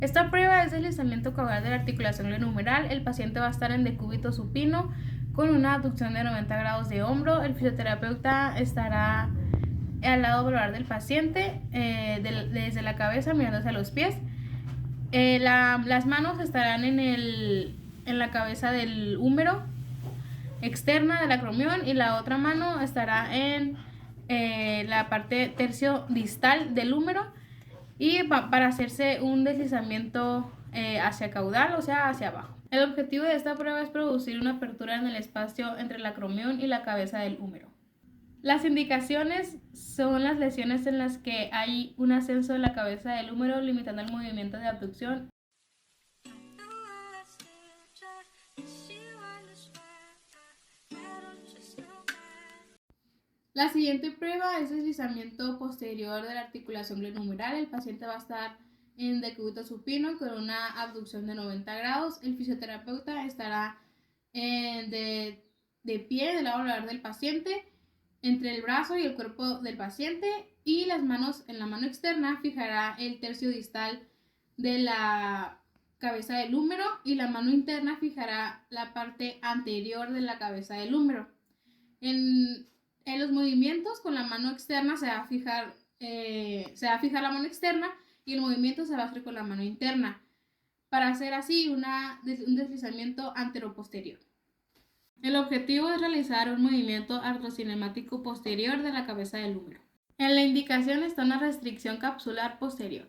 Esta prueba es deslizamiento caudal de la articulación glenohumeral. El paciente va a estar en decúbito supino con una abducción de 90 grados de hombro. El fisioterapeuta estará al lado volar del paciente, desde la cabeza mirando hacia los pies. Las manos estarán en la cabeza del húmero externa del acromión y la otra mano estará en la parte tercio distal del húmero, y para hacerse un deslizamiento hacia caudal, o sea, hacia abajo. El objetivo de esta prueba es producir una apertura en el espacio entre el acromión y la cabeza del húmero. Las indicaciones son las lesiones en las que hay un ascenso de la cabeza del húmero limitando el movimiento de abducción. La siguiente prueba es deslizamiento posterior de la articulación glenohumeral. El paciente va a estar en decúbito supino con una abducción de 90 grados. El fisioterapeuta estará de pie del lado volar del paciente, entre el brazo y el cuerpo del paciente, y las manos en la mano externa fijará el tercio distal de la cabeza del húmero y la mano interna fijará la parte anterior de la cabeza del húmero. En los movimientos con la mano externa se va a fijar la mano externa, y el movimiento se va a hacer con la mano interna para hacer así un deslizamiento anteroposterior. El objetivo es realizar un movimiento artrocinemático posterior de la cabeza del húmero. En la indicación está una restricción capsular posterior.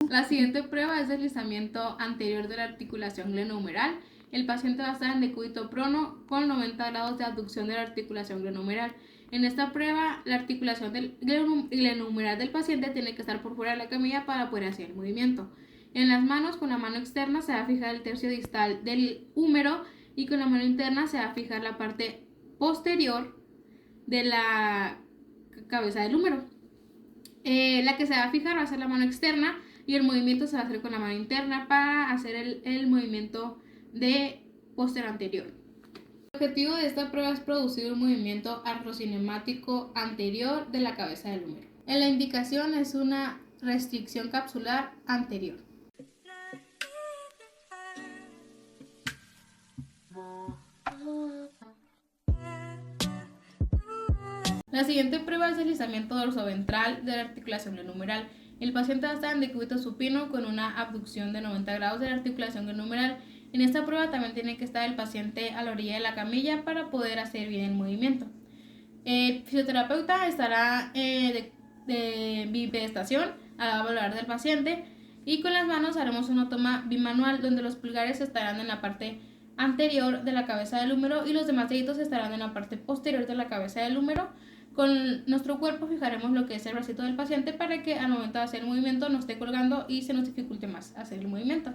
La siguiente prueba es deslizamiento anterior de la articulación glenohumeral. El paciente va a estar en decúbito prono con 90 grados de abducción de la articulación glenohumeral. En esta prueba, la articulación glenohumeral del paciente tiene que estar por fuera de la camilla para poder hacer el movimiento. En las manos, con la mano externa se va a fijar el tercio distal del húmero, y con la mano interna se va a fijar la parte posterior de la cabeza del húmero. La que se va a fijar va a ser la mano externa, y el movimiento se va a hacer con la mano interna para hacer el movimiento de posterior anterior. El objetivo de esta prueba es producir un movimiento artrocinemático anterior de la cabeza del húmero. En la indicación es una restricción capsular anterior. La siguiente prueba es deslizamiento dorsoventral de la articulación glenohumeral. El paciente va a estar en decúbito supino con una abducción de 90 grados de la articulación glenohumeral. En esta prueba también tiene que estar el paciente a la orilla de la camilla para poder hacer bien el movimiento. El fisioterapeuta estará de bipedestación al lado volar del paciente, y con las manos haremos una toma bimanual donde los pulgares estarán en la parte anterior de la cabeza del húmero y los demás deditos estarán en la parte posterior de la cabeza del húmero. Con nuestro cuerpo fijaremos lo que es el bracito del paciente para que al momento de hacer el movimiento no esté colgando y se nos dificulte más hacer el movimiento.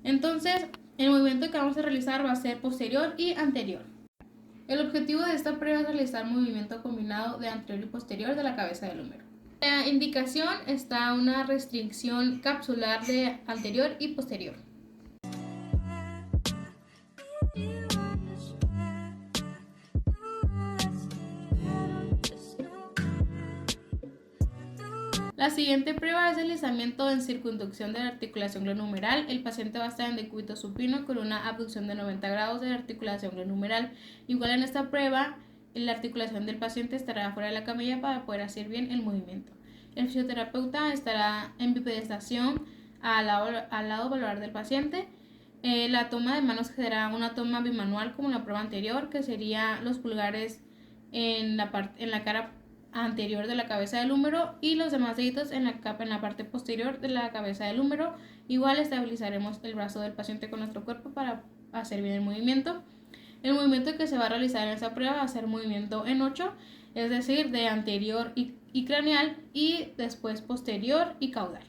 Entonces, el movimiento que vamos a realizar va a ser posterior y anterior. El objetivo de esta prueba es realizar movimiento combinado de anterior y posterior de la cabeza del húmero. En la indicación está una restricción capsular de anterior y posterior. La siguiente prueba es deslizamiento en circunducción de la articulación glenohumeral. El paciente va a estar en decúbito supino con una abducción de 90 grados de la articulación glenohumeral. Igual en esta prueba, la articulación del paciente estará fuera de la camilla para poder hacer bien el movimiento. El fisioterapeuta estará en bipedestación al lado volar del paciente. La toma de manos será una toma bimanual como en la prueba anterior, que sería los pulgares en la cara anterior de la cabeza del húmero y los demás deditos en la parte posterior de la cabeza del húmero. Igual estabilizaremos el brazo del paciente con nuestro cuerpo para hacer bien el movimiento. El movimiento que se va a realizar en esta prueba va a ser movimiento en 8, es decir, de anterior y craneal, y después posterior y caudal.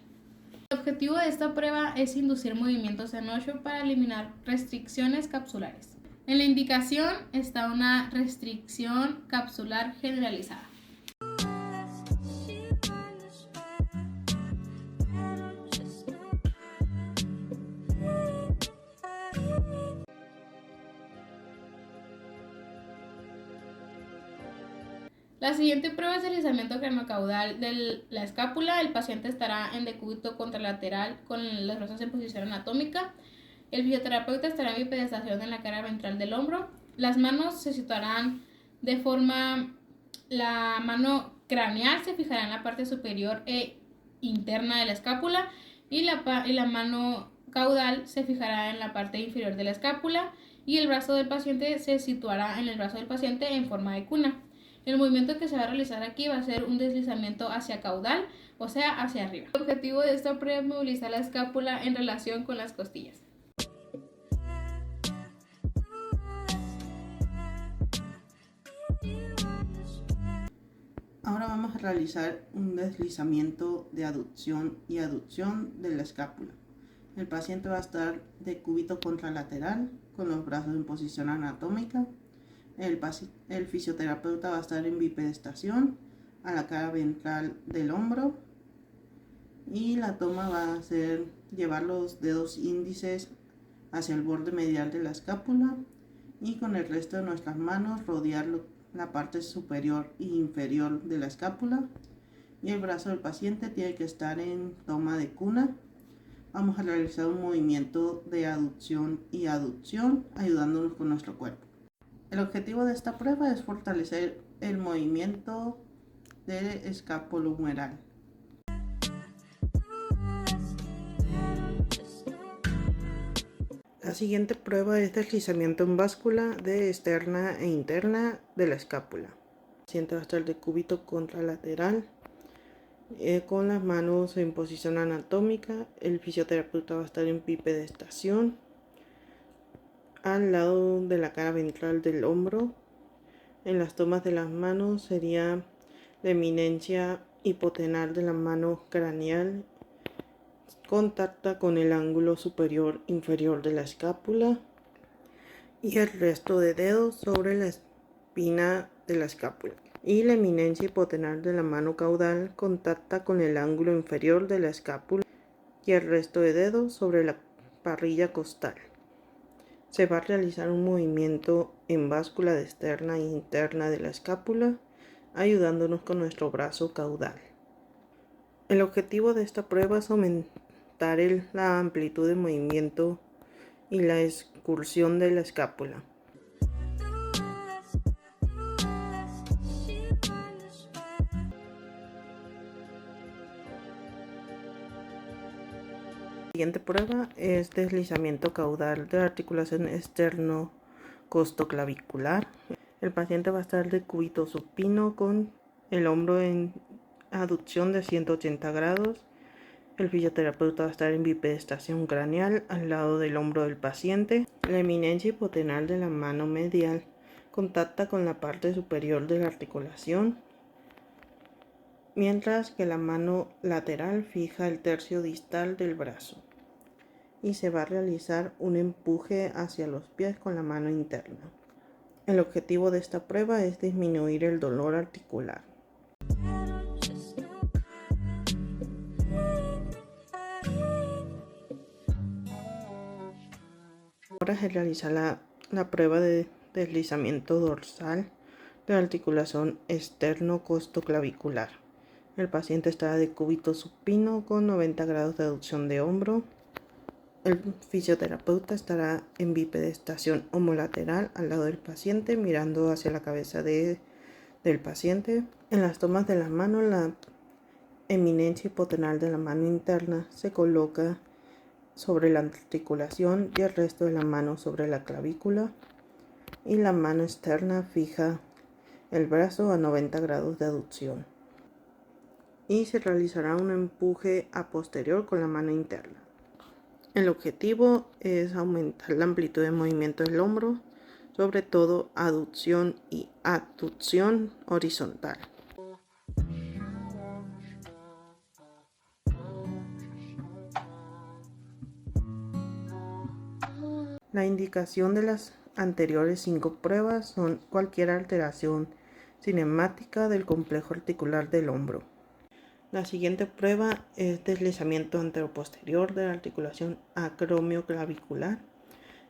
El objetivo de esta prueba es inducir movimientos en 8 para eliminar restricciones capsulares. En la indicación está una restricción capsular generalizada. La siguiente prueba es deslizamiento craneocaudal de la escápula. El paciente estará en decúbito contralateral con los brazos en posición anatómica. El fisioterapeuta estará en bipedestación en la cara ventral del hombro. Las manos se situarán de forma... La mano craneal se fijará en la parte superior e interna de la escápula y la mano caudal se fijará en la parte inferior de la escápula y el brazo del paciente se situará en el brazo del paciente en forma de cuna. El movimiento que se va a realizar aquí va a ser un deslizamiento hacia caudal, o sea, hacia arriba. El objetivo de esta prueba es movilizar la escápula en relación con las costillas. Ahora vamos a realizar un deslizamiento de aducción y aducción de la escápula. El paciente va a estar de cúbito contralateral con los brazos en posición anatómica. El fisioterapeuta va a estar en bipedestación a la cara ventral del hombro y la toma va a ser llevar los dedos índices hacia el borde medial de la escápula y con el resto de nuestras manos rodear la parte superior e inferior de la escápula y el brazo del paciente tiene que estar en toma de cuna. Vamos a realizar un movimiento de aducción y aducción ayudándonos con nuestro cuerpo. El objetivo de esta prueba es fortalecer el movimiento del escapulohumeral. La siguiente prueba es deslizamiento en báscula de externa e interna de la escápula. El paciente va a estar de cúbito contralateral con las manos en posición anatómica. El fisioterapeuta va a estar en bipedestación al lado de la cara ventral del hombro. En las tomas de las manos sería la eminencia hipotenar de la mano craneal contacta con el ángulo superior inferior de la escápula y el resto de dedos sobre la espina de la escápula. Y la eminencia hipotenar de la mano caudal contacta con el ángulo inferior de la escápula y el resto de dedos sobre la parrilla costal. Se va a realizar un movimiento en báscula de externa e interna de la escápula, ayudándonos con nuestro brazo caudal. El objetivo de esta prueba es aumentar la amplitud de movimiento y la excursión de la escápula. La siguiente prueba es deslizamiento caudal de articulación externo-costoclavicular. El paciente va a estar de cúbito supino con el hombro en aducción de 180 grados. El fisioterapeuta va a estar en bipedestación craneal al lado del hombro del paciente. La eminencia hipotenar de la mano medial contacta con la parte superior de la articulación, mientras que la mano lateral fija el tercio distal del brazo. Y se va a realizar un empuje hacia los pies con la mano interna. El objetivo de esta prueba es disminuir el dolor articular. Ahora se realiza la prueba de deslizamiento dorsal de la articulación externo-costoclavicular. El paciente estará de cúbito supino con 90 grados de aducción de hombro. El fisioterapeuta estará en bipedestación homolateral al lado del paciente, mirando hacia la cabeza del paciente. En las tomas de las manos, la eminencia hipotenar de la mano interna se coloca sobre la articulación y el resto de la mano sobre la clavícula, y la mano externa fija el brazo a 90 grados de aducción. Y se realizará un empuje a posterior con la mano interna. El objetivo es aumentar la amplitud de movimiento del hombro, sobre todo aducción y abducción horizontal. La indicación de las anteriores 5 pruebas son cualquier alteración cinemática del complejo articular del hombro. La siguiente prueba es deslizamiento anteroposterior de la articulación acromioclavicular.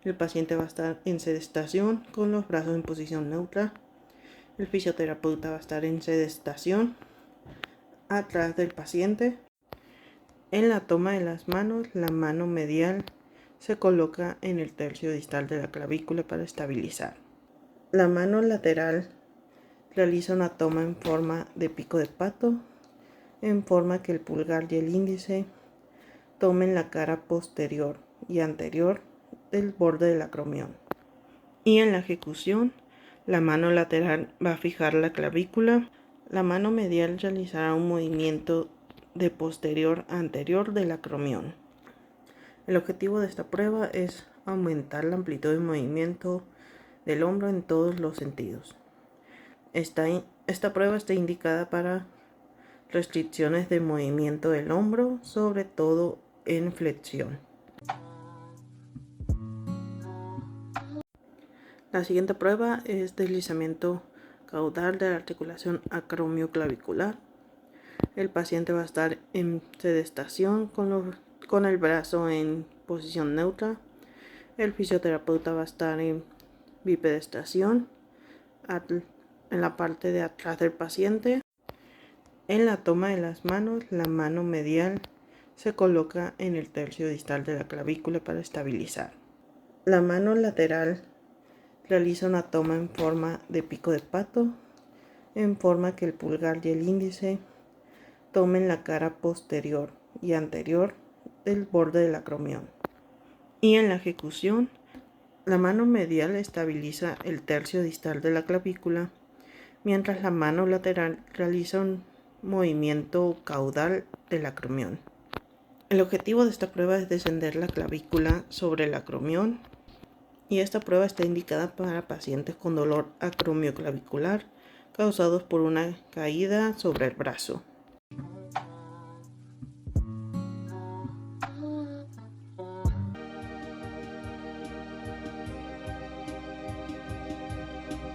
El paciente va a estar en sedestación con los brazos en posición neutra. El fisioterapeuta va a estar en sedestación atrás del paciente. En la toma de las manos, la mano medial se coloca en el tercio distal de la clavícula para estabilizar. La mano lateral realiza una toma en forma de pico de pato, en forma que el pulgar y el índice tomen la cara posterior y anterior del borde del acromión. Y en la ejecución, la mano lateral va a fijar la clavícula. La mano medial realizará un movimiento de posterior a anterior del acromión. El objetivo de esta prueba es aumentar la amplitud de movimiento del hombro en todos los sentidos. Esta prueba está indicada para restricciones de movimiento del hombro, sobre todo en flexión. La siguiente prueba es deslizamiento caudal de la articulación acromioclavicular. El paciente va a estar en sedestación con el brazo en posición neutra. El fisioterapeuta va a estar en bipedestación en la parte de atrás del paciente. En la toma de las manos, la mano medial se coloca en el tercio distal de la clavícula para estabilizar. La mano lateral realiza una toma en forma de pico de pato, en forma que el pulgar y el índice tomen la cara posterior y anterior del borde del acromión. Y en la ejecución, la mano medial estabiliza el tercio distal de la clavícula, mientras la mano lateral realiza un movimiento caudal del acromión. El objetivo de esta prueba es descender la clavícula sobre el acromión, y esta prueba está indicada para pacientes con dolor acromioclavicular causados por una caída sobre el brazo.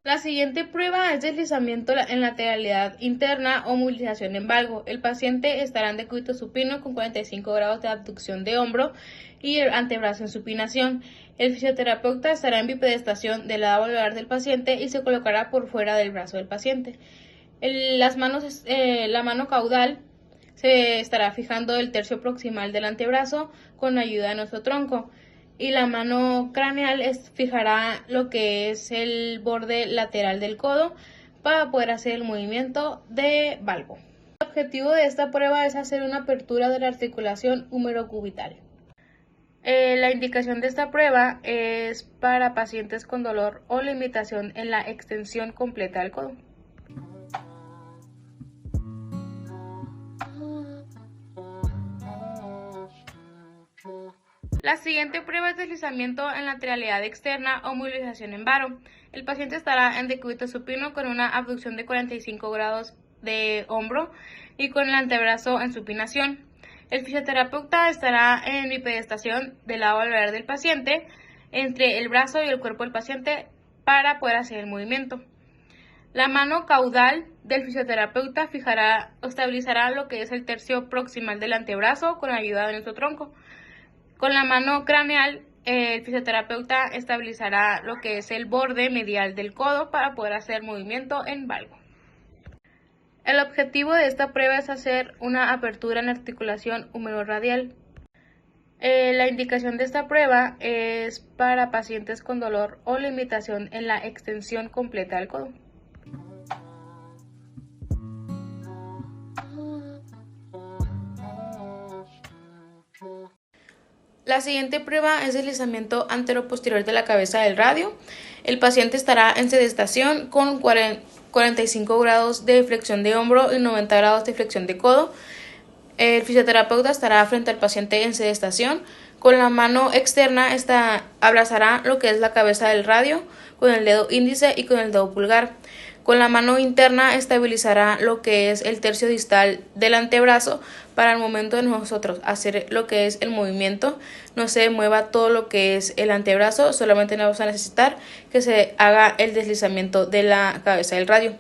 La siguiente prueba es deslizamiento en lateralidad interna o movilización en valgo. El paciente estará en decúbito supino con 45 grados de abducción de hombro y el antebrazo en supinación. El fisioterapeuta estará en bipedestación del lado valvular del paciente y se colocará por fuera del brazo del paciente. La mano caudal se estará fijando el tercio proximal del antebrazo con ayuda de nuestro tronco. Y la mano craneal fijará lo que es el borde lateral del codo para poder hacer el movimiento de valgo. El objetivo de esta prueba es hacer una apertura de la articulación húmero-cubital. La indicación de esta prueba es para pacientes con dolor o limitación en la extensión completa del codo. La siguiente prueba es deslizamiento en lateralidad externa o movilización en varo. El paciente estará en decúbito supino con una abducción de 45 grados de hombro y con el antebrazo en supinación. El fisioterapeuta estará en bipedestación del lado valvular del paciente entre el brazo y el cuerpo del paciente para poder hacer el movimiento. La mano caudal del fisioterapeuta fijará o estabilizará lo que es el tercio proximal del antebrazo con la ayuda de nuestro tronco. Con la mano craneal, el fisioterapeuta estabilizará lo que es el borde medial del codo para poder hacer movimiento en valgo. El objetivo de esta prueba es hacer una apertura en la articulación húmero-radial. La indicación de esta prueba es para pacientes con dolor o limitación en la extensión completa del codo. La siguiente prueba es deslizamiento anteroposterior de la cabeza del radio. El paciente estará en sedestación con 45 grados de flexión de hombro y 90 grados de flexión de codo. El fisioterapeuta estará frente al paciente en sedestación. Con la mano externa abrazará lo que es la cabeza del radio con el dedo índice y con el dedo pulgar. Con la mano interna estabilizará lo que es el tercio distal del antebrazo para el momento de nosotros hacer lo que es el movimiento. No se mueva todo lo que es el antebrazo, solamente vamos a necesitar que se haga el deslizamiento de la cabeza del radio.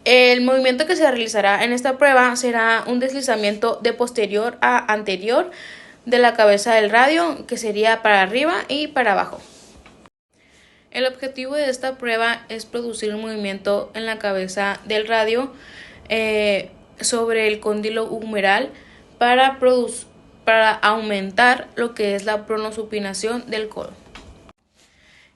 El movimiento que se realizará en esta prueba será un deslizamiento de posterior a anterior de la cabeza del radio, que sería para arriba y para abajo. El objetivo de esta prueba es producir un movimiento en la cabeza del radio sobre el cóndilo humeral para aumentar lo que es la pronosupinación del codo.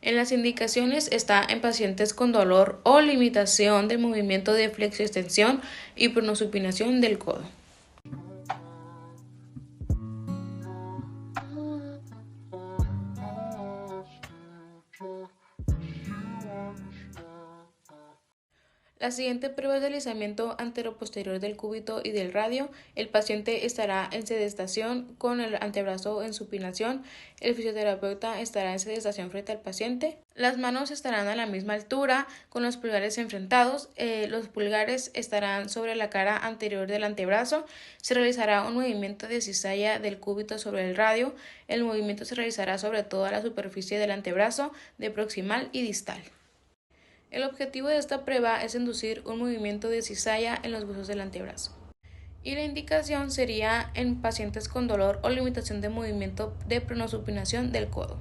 En las indicaciones está en pacientes con dolor o limitación del movimiento de flexioextensión y pronosupinación del codo. La siguiente prueba es deslizamiento anteroposterior del cúbito y del radio. El paciente estará en sedestación con el antebrazo en supinación. El fisioterapeuta estará en sedestación frente al paciente. Las manos estarán a la misma altura con los pulgares enfrentados. Los pulgares estarán sobre la cara anterior del antebrazo. Se realizará un movimiento de cizalla del cúbito sobre el radio. El movimiento se realizará sobre toda la superficie del antebrazo, de proximal y distal. El objetivo de esta prueba es inducir un movimiento de cizalla en los huesos del antebrazo. Y la indicación sería en pacientes con dolor o limitación de movimiento de pronosupinación del codo.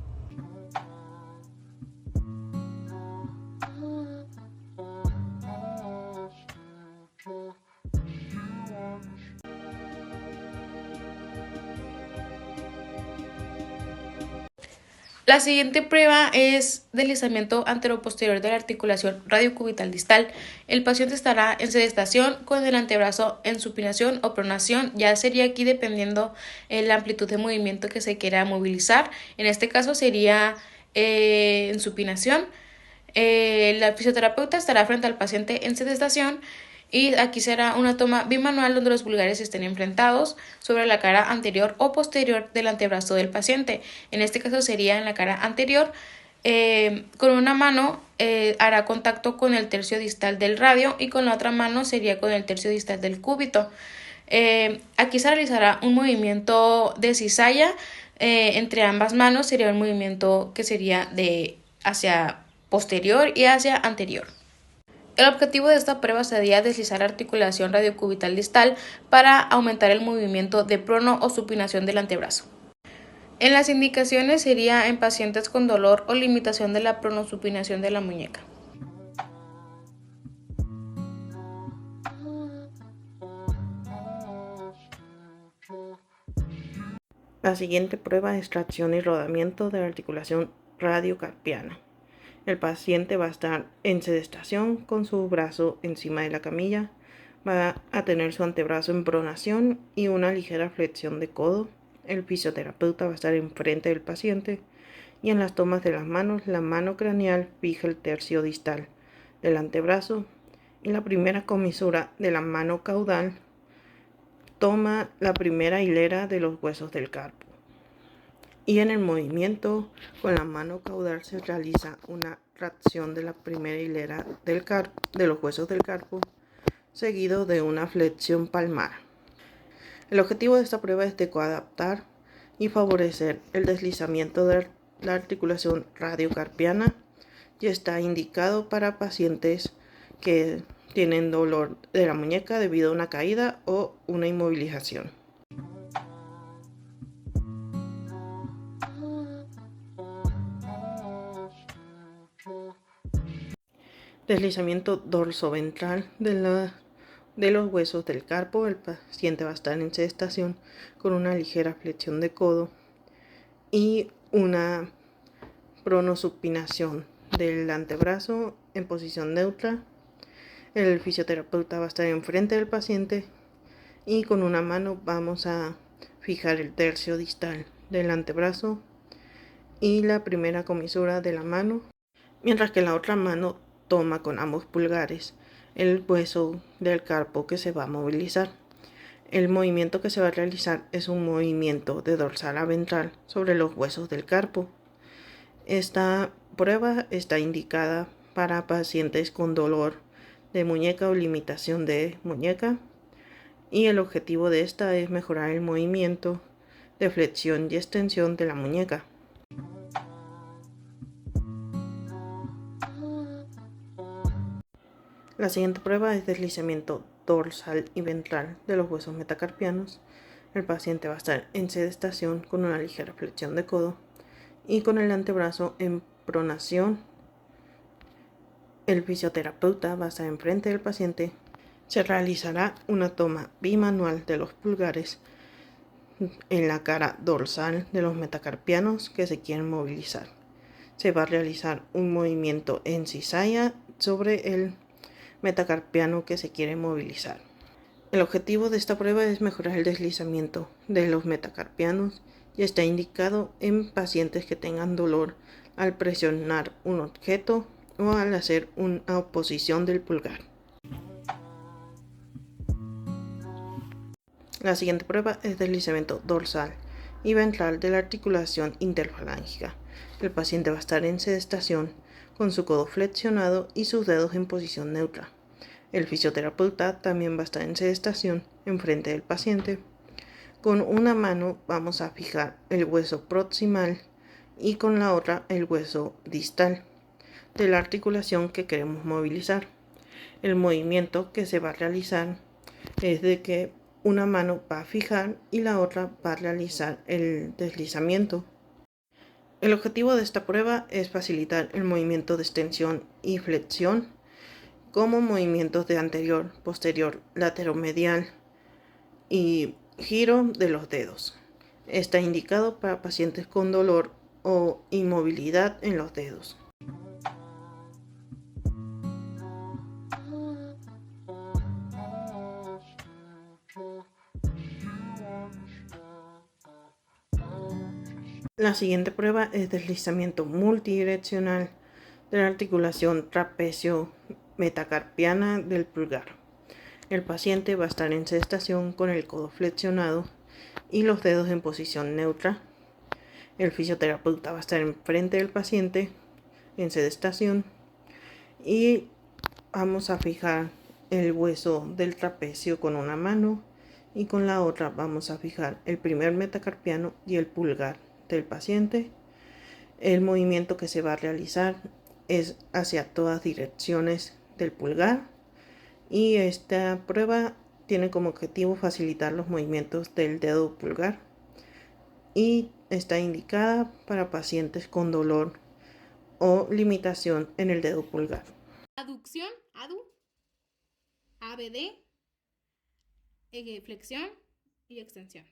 La siguiente prueba es deslizamiento anteroposterior de la articulación radiocubital distal. El paciente estará en sedestación con el antebrazo en supinación o pronación. Ya sería aquí dependiendo la amplitud de movimiento que se quiera movilizar. En este caso sería en supinación. La fisioterapeuta estará frente al paciente en sedestación. Y aquí será una toma bimanual donde los pulgares estén enfrentados sobre la cara anterior o posterior del antebrazo del paciente. En este caso sería en la cara anterior. Con una mano hará contacto con el tercio distal del radio y con la otra mano sería con el tercio distal del cúbito. Aquí se realizará un movimiento de cizalla entre ambas manos. Sería un movimiento que sería de hacia posterior y hacia anterior. El objetivo de esta prueba sería deslizar la articulación radiocubital distal para aumentar el movimiento de prono o supinación del antebrazo. En las indicaciones sería en pacientes con dolor o limitación de la pronosupinación de la muñeca. La siguiente prueba es tracción y rodamiento de la articulación radiocarpiana. El paciente va a estar en sedestación con su brazo encima de la camilla, va a tener su antebrazo en pronación y una ligera flexión de codo. El fisioterapeuta va a estar enfrente del paciente y en las tomas de las manos, la mano craneal fija el tercio distal del antebrazo y la primera comisura de la mano caudal toma la primera hilera de los huesos del carpo. Y en el movimiento con la mano caudal se realiza una tracción de la primera hilera de los huesos del carpo, seguido de una flexión palmar. El objetivo de esta prueba es de coadaptar y favorecer el deslizamiento de la articulación radiocarpiana y está indicado para pacientes que tienen dolor de la muñeca debido a una caída o una inmovilización. Deslizamiento dorsoventral de los huesos del carpo. El paciente va a estar en sedestación con una ligera flexión de codo y una pronosupinación del antebrazo en posición neutra. El fisioterapeuta va a estar enfrente del paciente y con una mano vamos a fijar el tercio distal del antebrazo y la primera comisura de la mano, mientras que la otra mano toma con ambos pulgares el hueso del carpo que se va a movilizar. El movimiento que se va a realizar es un movimiento de dorsal a ventral sobre los huesos del carpo. Esta prueba está indicada para pacientes con dolor de muñeca o limitación de muñeca y el objetivo de esta es mejorar el movimiento de flexión y extensión de la muñeca. La siguiente prueba es deslizamiento dorsal y ventral de los huesos metacarpianos. El paciente va a estar en sedestación con una ligera flexión de codo y con el antebrazo en pronación El fisioterapeuta va a estar enfrente del paciente. Se realizará una toma bimanual de los pulgares en la cara dorsal de los metacarpianos que se quieren movilizar. Se va a realizar un movimiento en cizalla sobre el metacarpiano que se quiere movilizar. El objetivo de esta prueba es mejorar el deslizamiento de los metacarpianos y está indicado en pacientes que tengan dolor al presionar un objeto o al hacer una oposición del pulgar. La siguiente prueba es deslizamiento dorsal y ventral de la articulación interfalángica. El paciente va a estar en sedestación con su codo flexionado y sus dedos en posición neutra. El fisioterapeuta también va a estar en sedestación enfrente del paciente. Con una mano vamos a fijar el hueso proximal y con la otra el hueso distal de la articulación que queremos movilizar. El movimiento que se va a realizar es de que una mano va a fijar y la otra va a realizar el deslizamiento. El objetivo de esta prueba es facilitar el movimiento de extensión y flexión como movimientos de anterior, posterior, lateromedial y giro de los dedos. Está indicado para pacientes con dolor o inmovilidad en los dedos. La siguiente prueba es deslizamiento multidireccional de la articulación trapecio-metacarpiana del pulgar. El paciente va a estar en sedestación con el codo flexionado y los dedos en posición neutra. El fisioterapeuta va a estar enfrente del paciente en sedestación y vamos a fijar el hueso del trapecio con una mano y con la otra vamos a fijar el primer metacarpiano y el pulgar del paciente. El movimiento que se va a realizar es hacia todas direcciones del pulgar y esta prueba tiene como objetivo facilitar los movimientos del dedo pulgar y está indicada para pacientes con dolor o limitación en el dedo pulgar. Aducción, ABD, flexión y extensión.